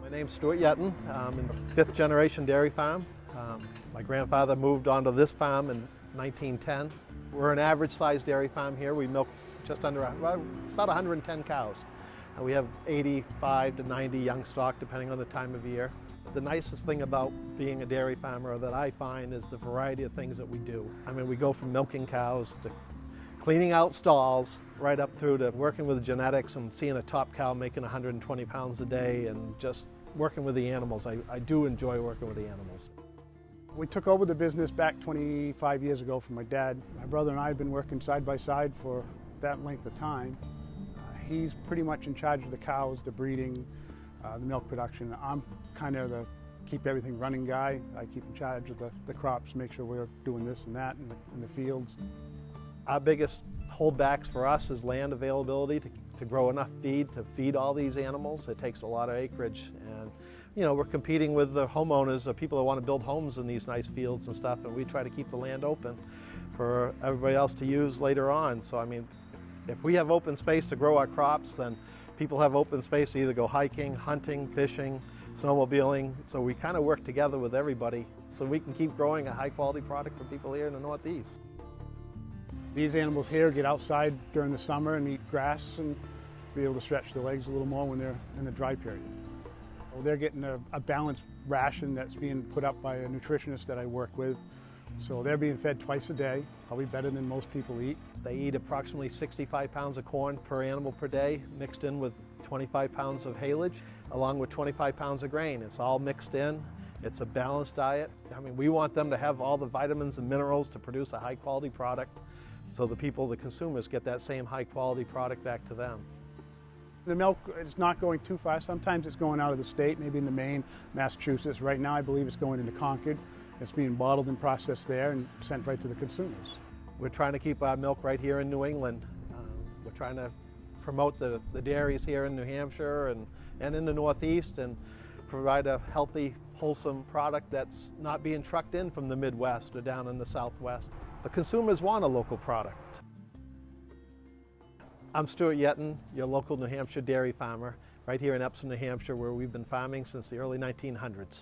My name's Stuart Yeaton. I'm in the fifth generation dairy farm. My grandfather moved onto this farm in 1910. We're an average sized dairy farm here. We milk just under about 110 cows. And we have 85 to 90 young stock depending on the time of year. The nicest thing about being a dairy farmer that I find is the variety of things that we do. I mean, we go from milking cows to cleaning out stalls, right up through to working with genetics and seeing a top cow making 120 pounds a day and just working with the animals. I do enjoy working with the animals. We took over the business back 25 years ago from my dad. My brother and I have been working side by side for that length of time. He's pretty much in charge of the cows, the breeding, the milk production. I'm kind of the keep everything running guy. I keep in charge of the crops, make sure we're doing this and that in the fields. Our biggest holdbacks for us is land availability to grow enough feed to feed all these animals. It takes a lot of acreage, and you know, we're competing with the homeowners or people that want to build homes in these nice fields and stuff, and we try to keep the land open for everybody else to use later on. So I mean, if we have open space to grow our crops, then people have open space to either go hiking, hunting, fishing, snowmobiling. So we kind of work together with everybody so we can keep growing a high quality product for people here in the Northeast. These animals here get outside during the summer and eat grass and be able to stretch their legs a little more when they're in the dry period. Well, they're getting a balanced ration that's being put up by a nutritionist that I work with. So they're being fed twice a day, probably better than most people eat. They eat approximately 65 pounds of corn per animal per day, mixed in with 25 pounds of haylage, along with 25 pounds of grain. It's all mixed in. It's a balanced diet. I mean, we want them to have all the vitamins and minerals to produce a high quality product, so the people, the consumers, get that same high quality product back to them. The milk is not going too far. Sometimes it's going out of the state, maybe into Maine, Massachusetts. Right now I believe it's going into Concord. It's being bottled and processed there and sent right to the consumers. We're trying to keep our milk right here in New England. We're trying to promote the dairies here in New Hampshire and in the Northeast, and provide a healthy, wholesome product that's not being trucked in from the Midwest or down in the Southwest. The consumers want a local product. I'm Stuart Yeaton, your local New Hampshire dairy farmer, right here in Epsom, New Hampshire, where we've been farming since the early 1900s.